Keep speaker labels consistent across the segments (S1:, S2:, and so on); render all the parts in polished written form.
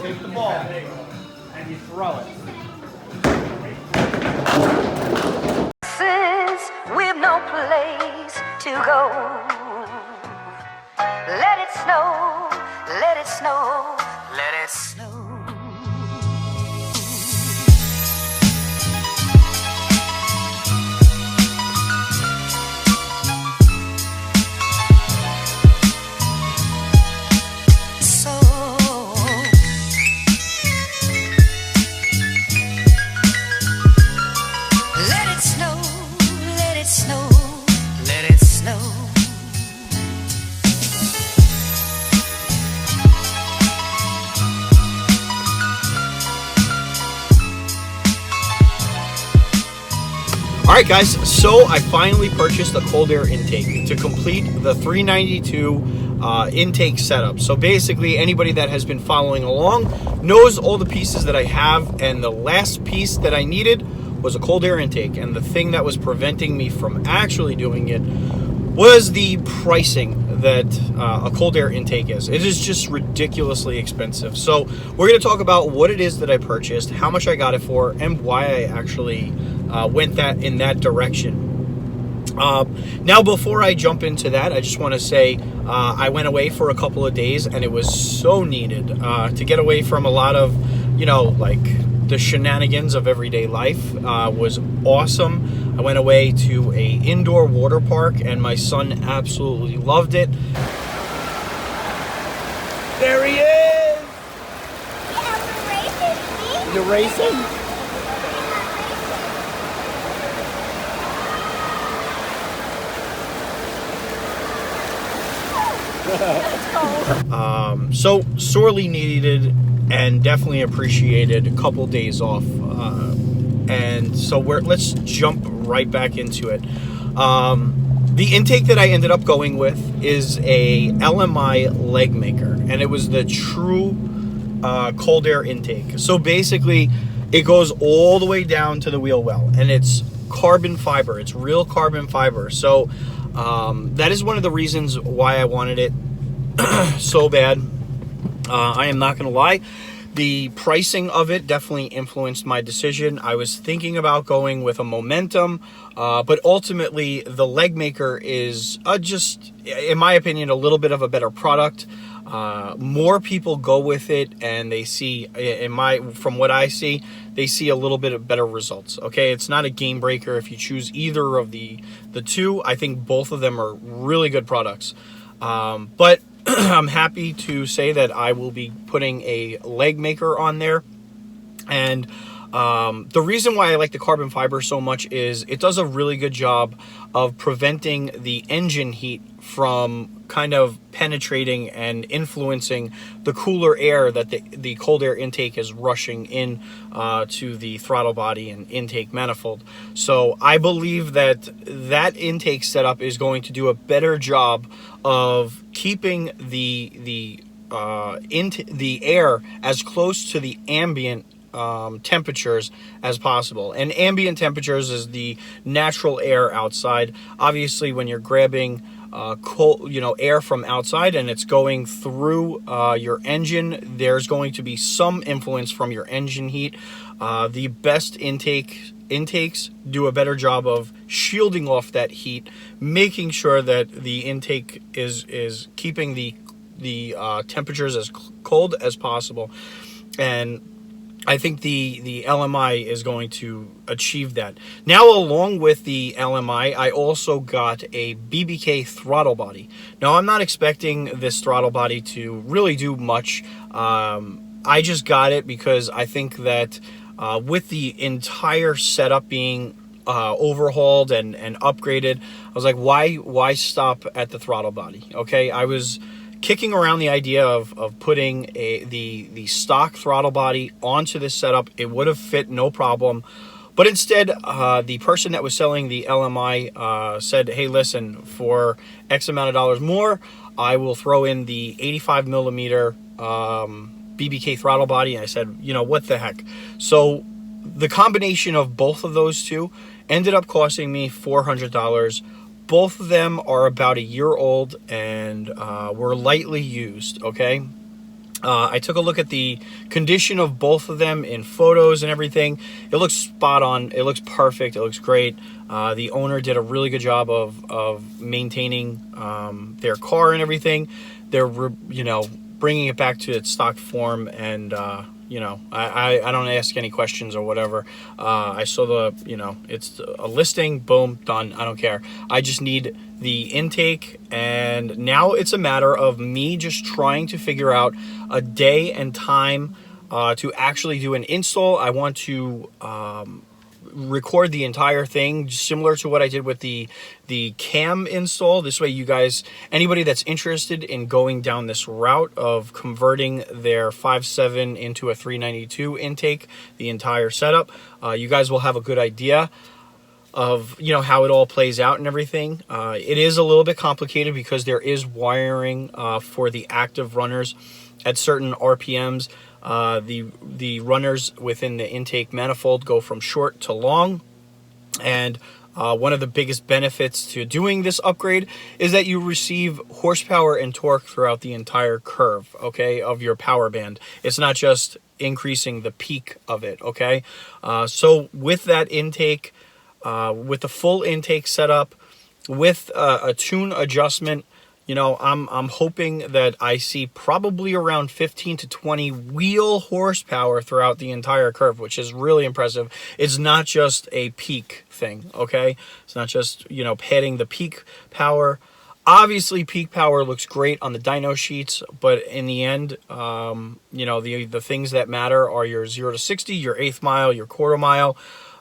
S1: take the ball and you throw it.
S2: We've no place to go. Let it snow, let it snow, let it snow.
S1: Alright guys, so I finally purchased a cold air intake to complete the 392 intake setup. So basically anybody that has been following along knows all the pieces that I have, and the last piece that I needed was a cold air intake, and the thing that was preventing me from actually doing it was the pricing that a cold air intake is. It is just ridiculously expensive. So we're going to talk about what it is that I purchased, how much I got it for, and why I actually went in that direction. Now, before I jump into that, I just want to say I went away for a couple of days, and it was so needed to get away from a lot of, like the shenanigans of everyday life. Was awesome. I went away to a indoor water park, and my son absolutely loved it. There he is! Yeah, we're racing. You're racing? So sorely needed and definitely appreciated. A couple days off, and so let's jump right back into it. The intake that I ended up going with is a LMI Legmaker, and it was the true cold air intake. So basically, it goes all the way down to the wheel well, and it's carbon fiber. It's real carbon fiber. So that is one of the reasons why I wanted it so bad. I am not going to lie. The pricing of it definitely influenced my decision. I was thinking about going with a Momentum, but ultimately the Legmaker is just, in my opinion, a little bit of a better product. More people go with it, and they see, from what I see, they see a little bit of better results. Okay, it's not a game breaker if you choose either of the two. I think both of them are really good products. But I'm happy to say that I will be putting a Legmaker on there. And the reason why I like the carbon fiber so much is it does a really good job of preventing the engine heat from kind of penetrating and influencing the cooler air that the cold air intake is rushing in to the throttle body and intake manifold. So I believe that intake setup is going to do a better job of keeping the air as close to the ambient temperatures as possible. And ambient temperatures is the natural air outside. Obviously, when you're grabbing cold, air from outside and it's going through your engine, there's going to be some influence from your engine heat. The best intakes do a better job of shielding off that heat, making sure that the intake is keeping the temperatures as cold as possible. And I think the LMI is going to achieve that. Now, along with the LMI, I also got a BBK throttle body. Now, I'm not expecting this throttle body to really do much. I just got it because I think that with the entire setup being overhauled and upgraded, I was like, why stop at the throttle body? Okay, I was kicking around the idea of putting the stock throttle body onto this setup. It would have fit no problem, but instead the person that was selling the LMI said, hey, listen, for X amount of dollars more, I will throw in the 85 millimeter BBK throttle body. And I said, what the heck? So the combination of both of those two ended up costing me $400. Both of them are about a year old and were lightly used, okay? I took a look at the condition of both of them in photos and everything. It looks spot on. It looks perfect. It looks great. The owner did a really good job of maintaining their car and everything. They're, bringing it back to its stock form, and I don't ask any questions or whatever. I saw it's a listing, boom, done. I don't care. I just need the intake, and now it's a matter of me just trying to figure out a day and time to actually do an install. I want to record the entire thing, similar to what I did with the cam install. This way, you guys, anybody that's interested in going down this route of converting their 5.7 into a 392 intake, the entire setup, you guys will have a good idea of how it all plays out and everything. It is a little bit complicated because there is wiring for the active runners at certain RPMs. The runners within the intake manifold go from short to long, and one of the biggest benefits to doing this upgrade is that you receive horsepower and torque throughout the entire curve, okay, of your power band. It's not just increasing the peak of it, okay? So with that intake, with the full intake setup, with a tune adjustment, I'm hoping that I see probably around 15 to 20 wheel horsepower throughout the entire curve, which is really impressive. It's not just a peak thing, okay? It's not just, padding the peak power. Obviously, peak power looks great on the dyno sheets, but in the end, the things that matter are your 0 to 60, your eighth mile, your quarter mile,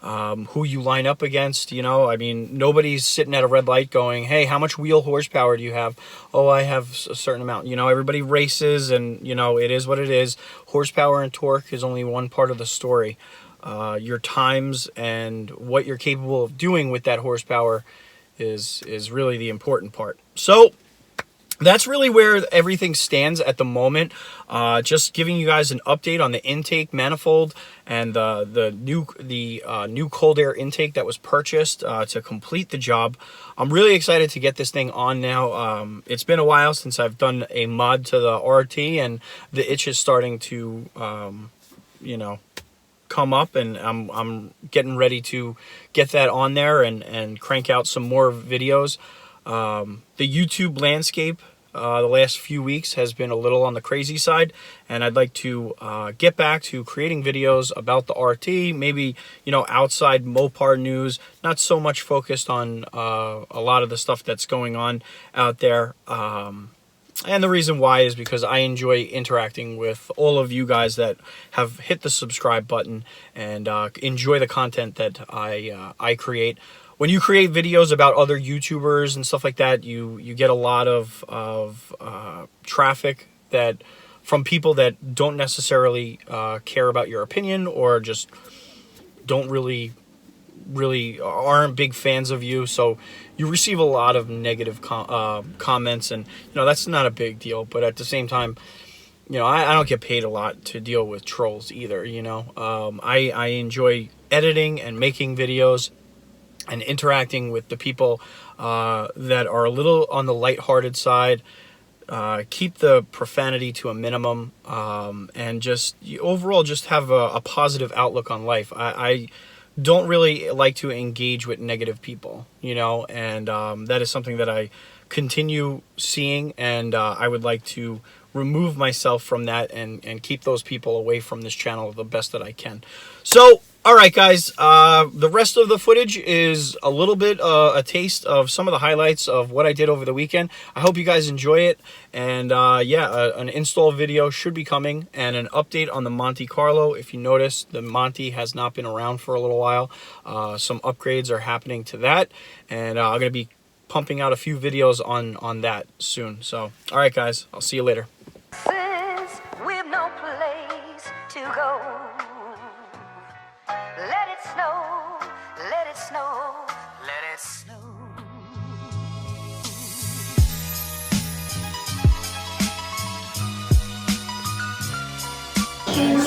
S1: who you line up against. Nobody's sitting at a red light going, hey, how much wheel horsepower do you have? Oh, I have a certain amount. Everybody races, and it is what it is. Horsepower and torque is only one part of the story. Your times and what you're capable of doing with that horsepower is really the important part. So that's really where everything stands at the moment. Just giving you guys an update on the intake manifold and the new cold air intake that was purchased to complete the job. I'm really excited to get this thing on now. It's been a while since I've done a mod to the RT, and the itch is starting to come up, and I'm getting ready to get that on there and crank out some more videos. The YouTube landscape the last few weeks has been a little on the crazy side, and I'd like to get back to creating videos about the RT, maybe outside Mopar news, not so much focused on a lot of the stuff that's going on out there. And the reason why is because I enjoy interacting with all of you guys that have hit the subscribe button and enjoy the content that I create. When you create videos about other YouTubers and stuff like that, you get a lot of traffic from people that don't necessarily care about your opinion, or just don't really aren't big fans of you. So you receive a lot of negative comments, and that's not a big deal. But at the same time, I don't get paid a lot to deal with trolls either. I enjoy editing and making videos and interacting with the people that are a little on the lighthearted side. Keep the profanity to a minimum, and just overall just have a positive outlook on life. I don't really like to engage with negative people, and that is something that I continue seeing, and I would like to remove myself from that and keep those people away from this channel the best that I can. So, all right, guys, the rest of the footage is a little bit a taste of some of the highlights of what I did over the weekend. I hope you guys enjoy it, and an install video should be coming, and an update on the Monte Carlo. If you notice, the Monte has not been around for a little while. Some upgrades are happening to that, and I'm going to be pumping out a few videos on that soon. So, all right, guys, I'll see you later.
S2: We've no place to go. Let it snow, let it snow, let it snow.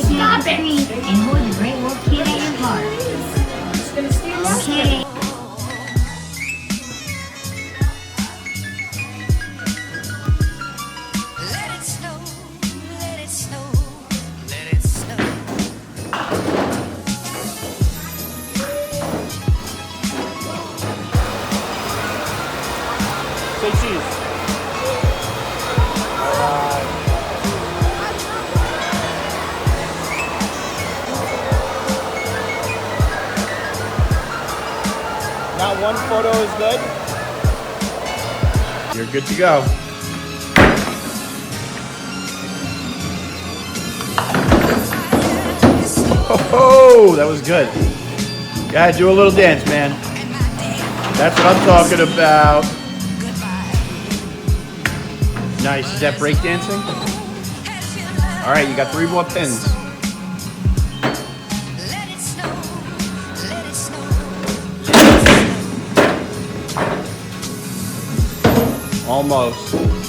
S3: Stop it! And hold the great wolf kitty and heart. Okay.
S2: Let it snow, let it snow.
S1: one photo is good.
S4: You're good to go. Oh, that was good. Go ahead, do a little dance, man. That's what I'm talking about. Nice. Is that break dancing? All right, you got 3 more pins. Almost.